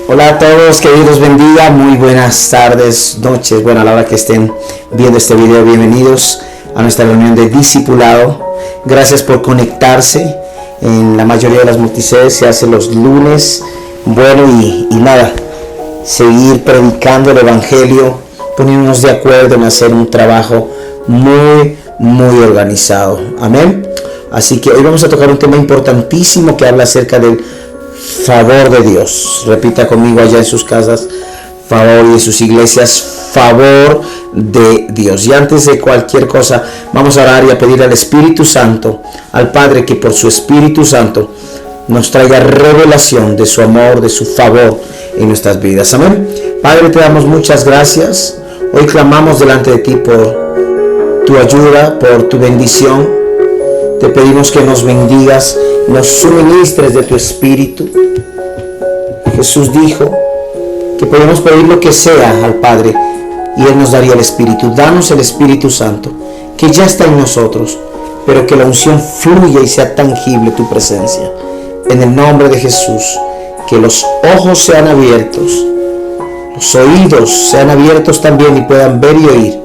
Hola a todos, que Dios los bendiga, muy buenas tardes, noches, bueno, a la hora que estén viendo este video, bienvenidos a nuestra reunión de discipulado. Gracias por conectarse. En la mayoría de las multisedes se hace los lunes. Bueno, y nada, seguir predicando el evangelio, poniéndonos de acuerdo en hacer un trabajo muy organizado. Amén. Así que hoy vamos a tocar un tema importantísimo que habla acerca del favor de Dios. Repita conmigo allá en sus casas, favor, y en sus iglesias, favor de Dios. Y antes de cualquier cosa, vamos a orar y a pedir al Espíritu Santo, al Padre, que por su Espíritu Santo nos traiga revelación de su amor, de su favor en nuestras vidas. Amén. Padre, te damos muchas gracias. Hoy clamamos delante de ti por tu ayuda, por tu bendición. Te pedimos que nos bendigas, nos suministres de tu Espíritu. Jesús dijo que podemos pedir lo que sea al Padre y Él nos daría el Espíritu. Danos el Espíritu Santo, que ya está en nosotros, pero que la unción fluya y sea tangible tu presencia. En el nombre de Jesús, que los ojos sean abiertos, los oídos sean abiertos también y puedan ver y oír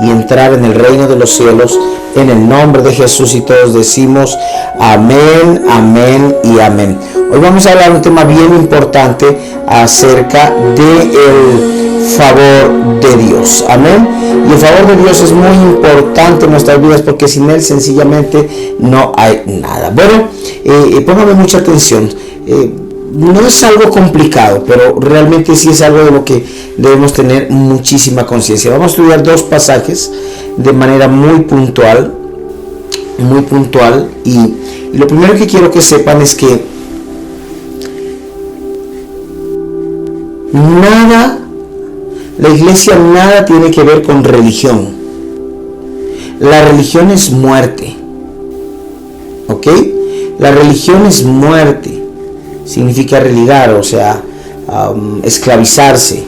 y entrar en el reino de los cielos, en el nombre de Jesús. Y todos decimos amén, amén y amén. Hoy vamos a hablar de un tema bien importante acerca del favor de Dios. Amén. Y el favor de Dios es muy importante en nuestras vidas, porque sin Él sencillamente no hay nada. Bueno, póngame mucha atención. No es algo complicado, pero realmente sí es algo de lo que debemos tener muchísima conciencia. Vamos a estudiar dos pasajes de manera muy puntual. Y lo primero que quiero que sepan es que la iglesia nada tiene que ver con religión. La religión es muerte. ¿Ok? La religión es muerte. Significa religar, o sea, esclavizarse.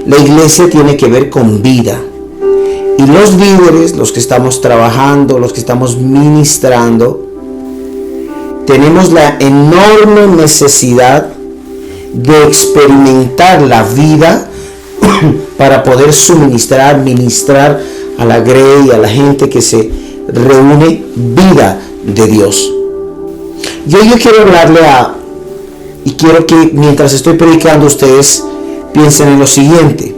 La iglesia tiene que ver con vida. Y los líderes, los que estamos trabajando, los que estamos ministrando, tenemos la enorme necesidad de experimentar la vida para poder ministrar a la grey y a la gente que se reúne, vida de Dios. Yo quiero hablarle y quiero que mientras estoy predicando ustedes piensen en lo siguiente.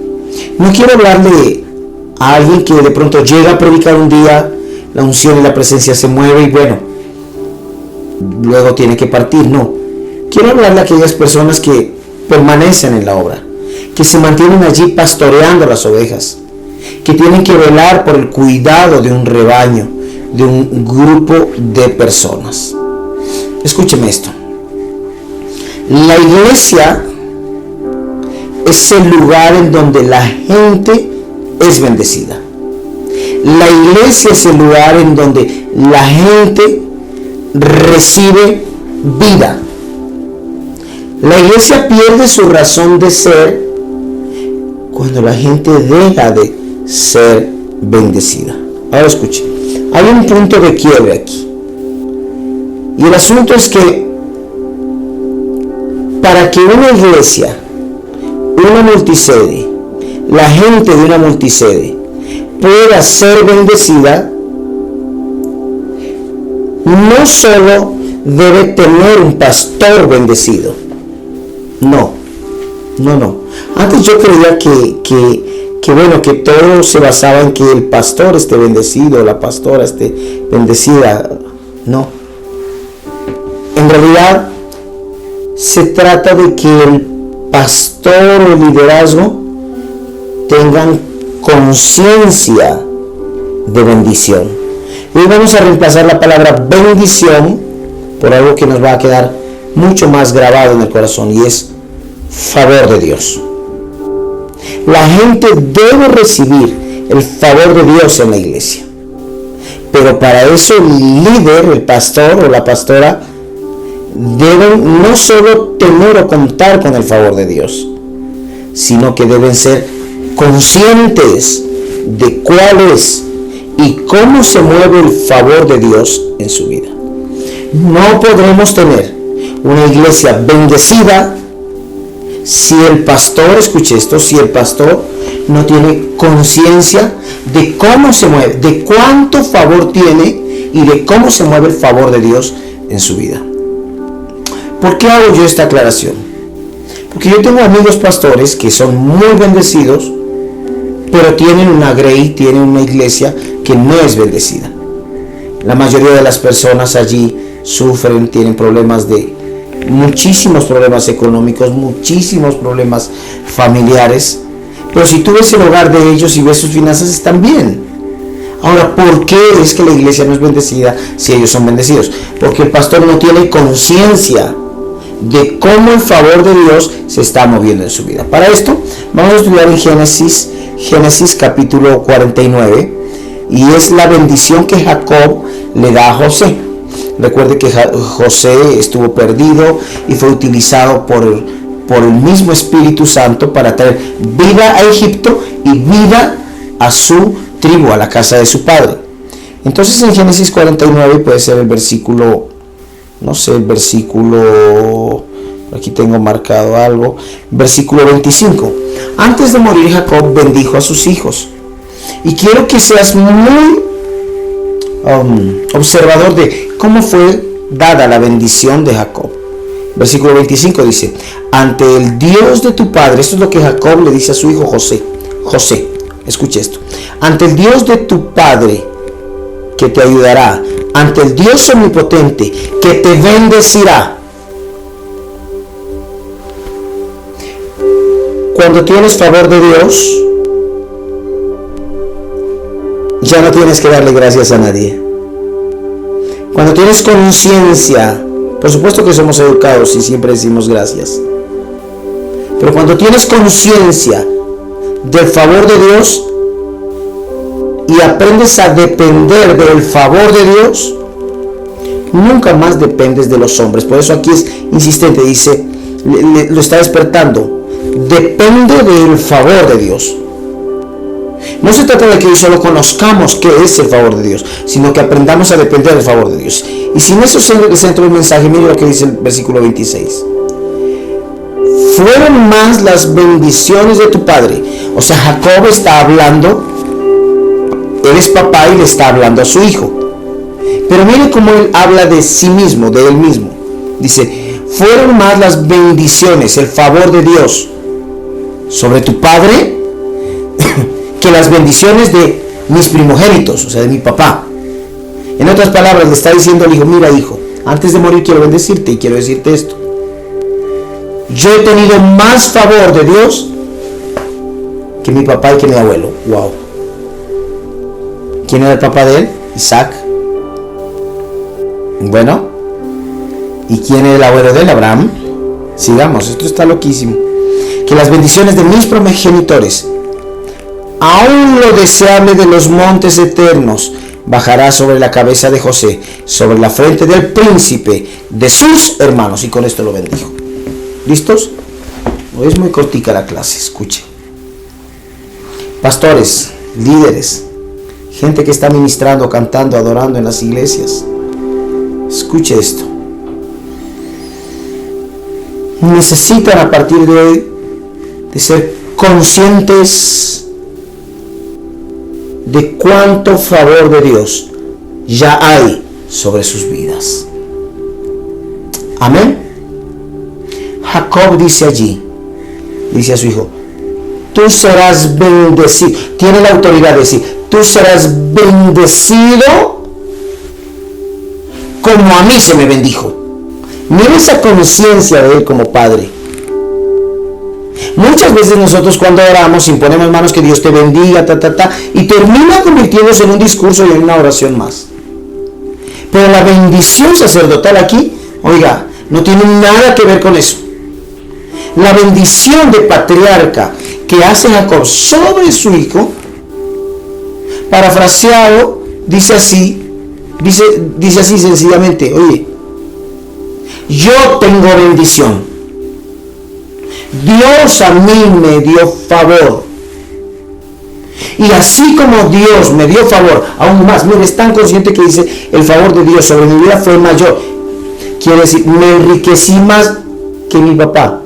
No quiero hablarle a alguien que de pronto llega a predicar un día, la unción y la presencia se mueve y bueno, luego tiene que partir. No. Quiero hablarle a aquellas personas que permanecen en la obra, que se mantienen allí pastoreando las ovejas, que tienen que velar por el cuidado de un rebaño, de un grupo de personas. Escúcheme esto. La iglesia es el lugar en donde la gente es bendecida. La iglesia es el lugar en donde la gente recibe vida. La iglesia pierde su razón de ser cuando la gente deja de ser bendecida. Ahora escuche, hay un punto de quiebre aquí. Y el asunto es que para que una iglesia, una multisede, la gente de una multisede pueda ser bendecida, no solo debe tener un pastor bendecido. No. Antes yo creía que todo se basaba en que el pastor esté bendecido, la pastora esté bendecida. No. En realidad se trata de que el pastor o el liderazgo tengan conciencia de bendición. Y vamos a reemplazar la palabra bendición por algo que nos va a quedar mucho más grabado en el corazón, y es favor de Dios. La gente debe recibir el favor de Dios en la iglesia, pero para eso el líder, el pastor o la pastora, deben no solo tener o contar con el favor de Dios, sino que deben ser conscientes de cuál es y cómo se mueve el favor de Dios en su vida. No podremos tener una iglesia bendecida si el pastor, escuche esto, si el pastor no tiene conciencia de cómo se mueve, de cuánto favor tiene y de cómo se mueve el favor de Dios en su vida. ¿Por qué hago yo esta aclaración? Porque yo tengo amigos pastores que son muy bendecidos, pero tienen una grey, tienen una iglesia que no es bendecida. La mayoría de las personas allí sufren, tienen muchísimos problemas económicos, muchísimos problemas familiares. Pero si tú ves el hogar de ellos y ves sus finanzas, están bien. Ahora, ¿por qué es que la iglesia no es bendecida si ellos son bendecidos? Porque el pastor no tiene conciencia de cómo el favor de Dios se está moviendo en su vida. Para esto, vamos a estudiar en Génesis capítulo 49, y es la bendición que Jacob le da a José. Recuerde que José estuvo perdido y fue utilizado por el mismo Espíritu Santo para traer vida a Egipto y vida a su tribu, a la casa de su padre. Entonces en Génesis 49 puede ser el versículo, aquí tengo marcado algo, versículo 25. Antes de morir, Jacob bendijo a sus hijos. Y quiero que seas muy observador de cómo fue dada la bendición de Jacob. Versículo 25 dice: ante el Dios de tu padre, esto es lo que Jacob le dice a su hijo José. José, escuche esto: ante el Dios de tu padre, que te ayudará, ante el Dios omnipotente, que te bendecirá. Cuando tienes favor de Dios, ya no tienes que darle gracias a nadie. Cuando tienes conciencia, por supuesto que somos educados y siempre decimos gracias, pero cuando tienes conciencia del favor de Dios y aprendes a depender del favor de Dios, nunca más dependes de los hombres. Por eso aquí es insistente, dice, lo está despertando: depende del favor de Dios. No se trata de que solo conozcamos qué es el favor de Dios, sino que aprendamos a depender del favor de Dios. Y sin eso ser el centro del mensaje, mire lo que dice el versículo 26. Fueron más las bendiciones de tu padre. O sea, Jacob está hablando, él es papá y le está hablando a su hijo. Pero mire cómo él habla de sí mismo, de él mismo. Dice: fueron más las bendiciones, el favor de Dios sobre tu padre que las bendiciones de mis primogénitos, o sea, de mi papá. En otras palabras, le está diciendo al hijo: mira, hijo, antes de morir quiero bendecirte y quiero decirte esto. Yo he tenido más favor de Dios que mi papá y que mi abuelo. Wow. ¿Quién era el papá de él? Isaac. Bueno, ¿y quién era el abuelo de él? Abraham. Sigamos, esto está loquísimo. Que las bendiciones de mis progenitores, aún lo deseable de los montes eternos, bajará sobre la cabeza de José, sobre la frente del príncipe de sus hermanos. Y con esto lo bendijo. ¿Listos? Hoy es muy cortica la clase, escuchen. Pastores, líderes, gente que está ministrando, cantando, adorando en las iglesias, escuche esto. Necesitan a partir de hoy de ser conscientes de cuánto favor de Dios ya hay sobre sus vidas. Amén. Jacob dice allí, dice a su hijo: tú serás bendecido. Tiene la autoridad de decir: tú serás bendecido como a mí se me bendijo. Mira esa conciencia de él como padre. Muchas veces nosotros cuando oramos imponemos manos, que Dios te bendiga, y termina convirtiéndose en un discurso y en una oración más. Pero la bendición sacerdotal aquí, oiga, no tiene nada que ver con eso. La bendición de patriarca que hace Jacob sobre su hijo, parafraseado, dice así sencillamente: oye, yo tengo bendición. Dios a mí me dio favor. Y así como Dios me dio favor, aún más, mire, es tan consciente que dice: el favor de Dios sobre mi vida fue mayor. Quiere decir, me enriquecí más que mi papá.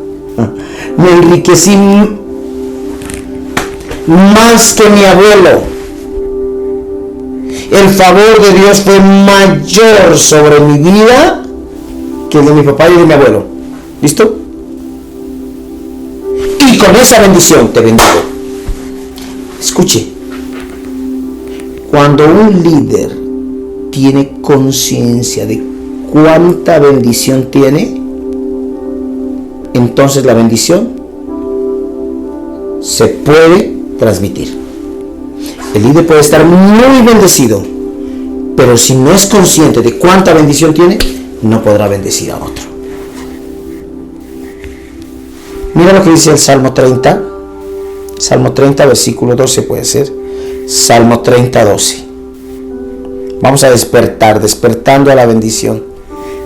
Me enriquecí más que mi abuelo. El favor de Dios fue mayor sobre mi vida que el de mi papá y de mi abuelo. ¿Listo? Y con esa bendición te bendigo. Escuche, cuando un líder tiene conciencia de cuánta bendición tiene, entonces la bendición se puede transmitir. El líder puede estar muy bendecido, pero si no es consciente de cuánta bendición tiene, no podrá bendecir a otro. Mira lo que dice el Salmo 30. Salmo 30, versículo 12 puede ser. Salmo 30, 12. Vamos a despertar, despertando a la bendición,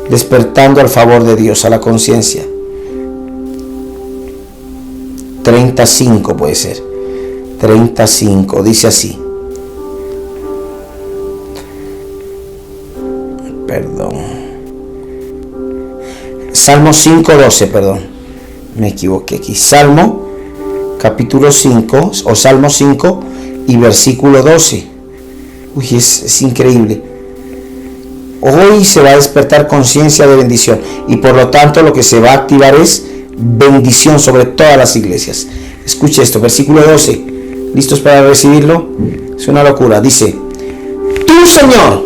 despertando al favor de Dios, a la conciencia. 35 puede ser. 35, dice así. Perdón. Salmo 5, 12, perdón. Me equivoqué aquí. Salmo, capítulo 5, o Salmo 5 y versículo 12. Uy, es increíble. Hoy se va a despertar conciencia de bendición y por lo tanto lo que se va a activar es bendición sobre todas las iglesias. Escuche esto, versículo 12. ¿Listos para recibirlo? Es una locura. Dice: tú, Señor,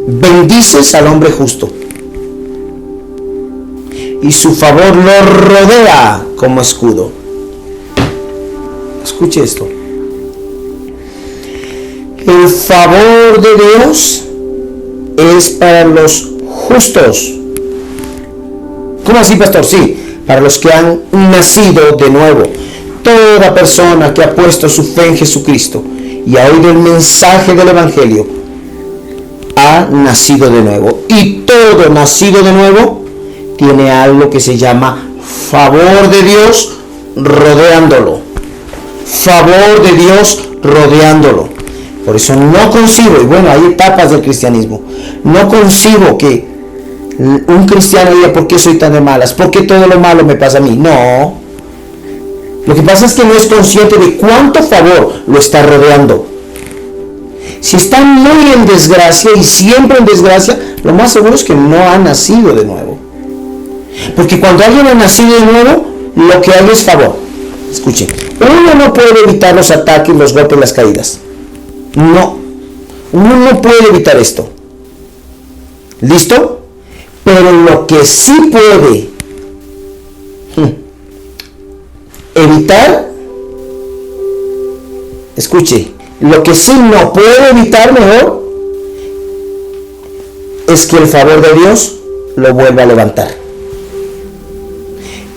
bendices al hombre justo y su favor lo rodea como escudo. Escuche esto. El favor de Dios es para los justos. ¿Cómo así, pastor? Sí, para los que han nacido de nuevo. Toda persona que ha puesto su fe en Jesucristo y ha oído el mensaje del Evangelio ha nacido de nuevo. Y todo nacido de nuevo tiene algo que se llama favor de Dios rodeándolo. Favor de Dios rodeándolo. Por eso no concibo, y bueno, hay etapas del cristianismo, no concibo que un cristiano diga: ¿por qué soy tan de malas? ¿Por qué todo lo malo me pasa a mí? No. Lo que pasa es que no es consciente de cuánto favor lo está rodeando. Si está muy en desgracia y siempre en desgracia, lo más seguro es que no ha nacido de nuevo. Porque cuando alguien ha nacido de nuevo, lo que hay es favor. Escuchen, uno no puede evitar los ataques, los golpes, las caídas. No, uno no puede evitar esto. ¿Listo? Pero lo que sí puede evitar, escuche, lo que sí no puede evitar mejor es que el favor de Dios lo vuelva a levantar.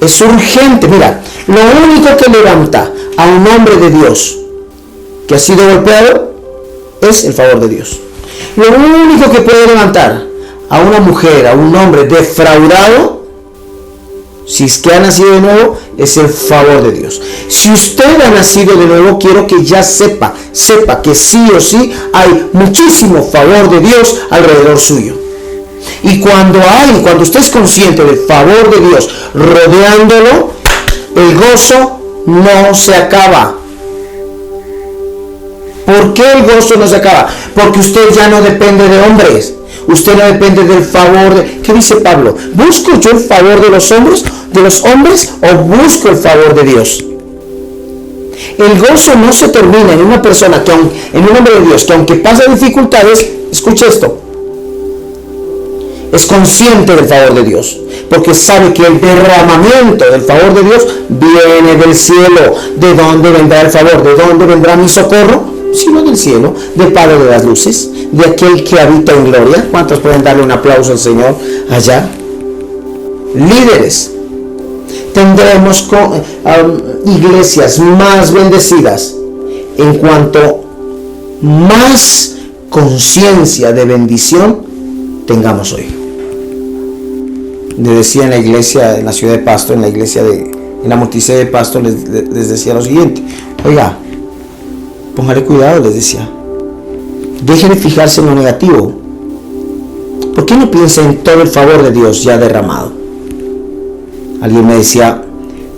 Es urgente. Mira, lo único que levanta a un hombre de Dios que ha sido golpeado es el favor de Dios. Lo único que puede levantar a una mujer, a un hombre defraudado, si es que ha nacido de nuevo, es el favor de Dios. Si usted ha nacido de nuevo, quiero que ya sepa que sí o sí hay muchísimo favor de Dios alrededor suyo. Y cuando usted es consciente del favor de Dios rodeándolo, el gozo no se acaba. ¿Por qué el gozo no se acaba? Porque usted ya no depende de hombres. Usted no depende del favor de... ¿Qué dice Pablo? ¿Busco yo el favor de los hombres o busco el favor de Dios? El gozo no se termina en una persona, en un hombre de Dios, que aunque pasa dificultades, escuche esto, es consciente del favor de Dios, porque sabe que el derramamiento del favor de Dios viene del cielo. ¿De dónde vendrá el favor? ¿De dónde vendrá mi socorro? Sino del cielo, del Padre de las luces, de aquel que habita en gloria. ¿Cuántos pueden darle un aplauso al Señor allá? Líderes, tendremos iglesias más bendecidas en cuanto más conciencia de bendición tengamos hoy. Les decía en la iglesia, en la ciudad de Pasto, en la multisede de Pasto, les decía lo siguiente: oiga, póngale cuidado, les decía. Deje de fijarse en lo negativo. ¿Por qué no piensa en todo el favor de Dios ya derramado? Alguien me decía: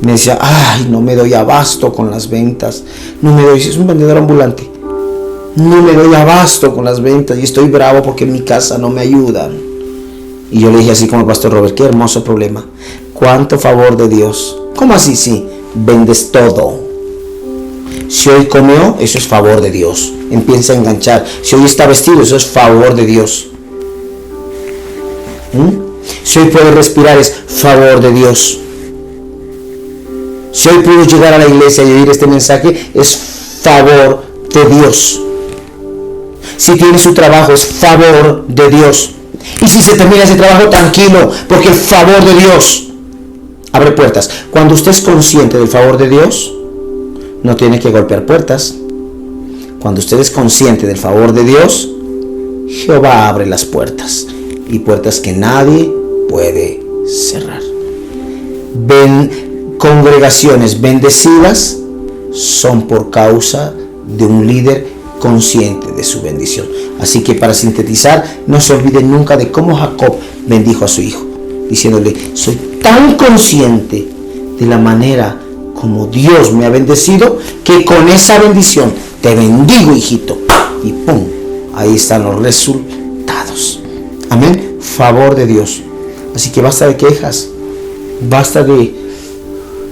Me decía, ay, no me doy abasto con las ventas. No me doy, es un vendedor ambulante. No me doy abasto con las ventas y estoy bravo porque en mi casa no me ayudan. Y yo le dije así como el pastor Robert, qué hermoso problema. Cuánto favor de Dios. ¿Cómo así? Sí, vendes todo. Si hoy comió, eso es favor de Dios. Empieza a enganchar. Si hoy está vestido, eso es favor de Dios. Si hoy puede respirar, es favor de Dios. Si hoy pudo llegar a la iglesia y oír este mensaje, es favor de Dios. Si tiene su trabajo, es favor de Dios. Y si se termina ese trabajo, tranquilo, porque el favor de Dios abre puertas. Cuando usted es consciente del favor de Dios, no tiene que golpear puertas. Cuando usted es consciente del favor de Dios, Jehová abre las puertas, y puertas que nadie puede cerrar. Congregaciones bendecidas son por causa de un líder consciente de su bendición. Así que, para sintetizar, no se olviden nunca de cómo Jacob bendijo a su hijo, diciéndole: soy tan consciente de la manera como Dios me ha bendecido, que con esa bendición te bendigo, hijito. Y pum, ahí están los resultados. Amén. Favor de Dios. Así que basta de quejas, basta de...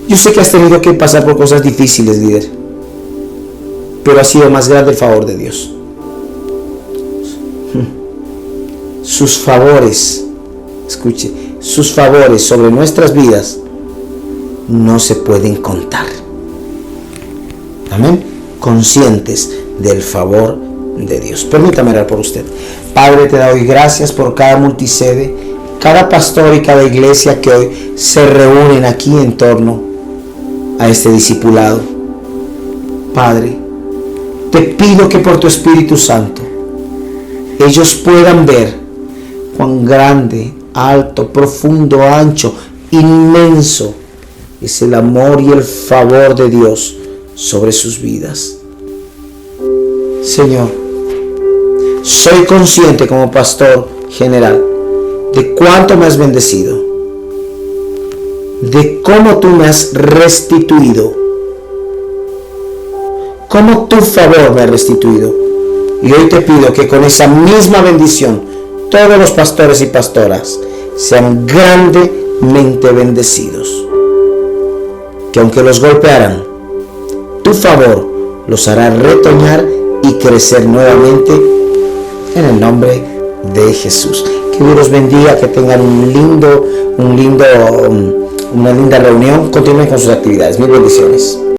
Yo sé que has tenido que pasar por cosas difíciles, líder, pero ha sido más grande el favor de Dios. Sus favores, escuche, sus favores sobre nuestras vidas no se pueden contar. Amén. Conscientes del favor de Dios. Permítame orar por usted. Padre, te doy gracias por cada multisede, cada pastor y cada iglesia que hoy se reúnen aquí en torno a este discipulado. Padre, te pido que por tu Espíritu Santo ellos puedan ver cuán grande, alto, profundo, ancho, inmenso es el amor y el favor de Dios sobre sus vidas. Señor, soy consciente como pastor general de cuánto me has bendecido, de cómo tú me has restituido, cómo tu favor me ha restituido. Y hoy te pido que con esa misma bendición todos los pastores y pastoras sean grandemente bendecidos. Que aunque los golpearan, tu favor los hará retoñar y crecer nuevamente en el nombre de Jesús. Que Dios los bendiga, que tengan una linda reunión. Continúen con sus actividades. Mil bendiciones.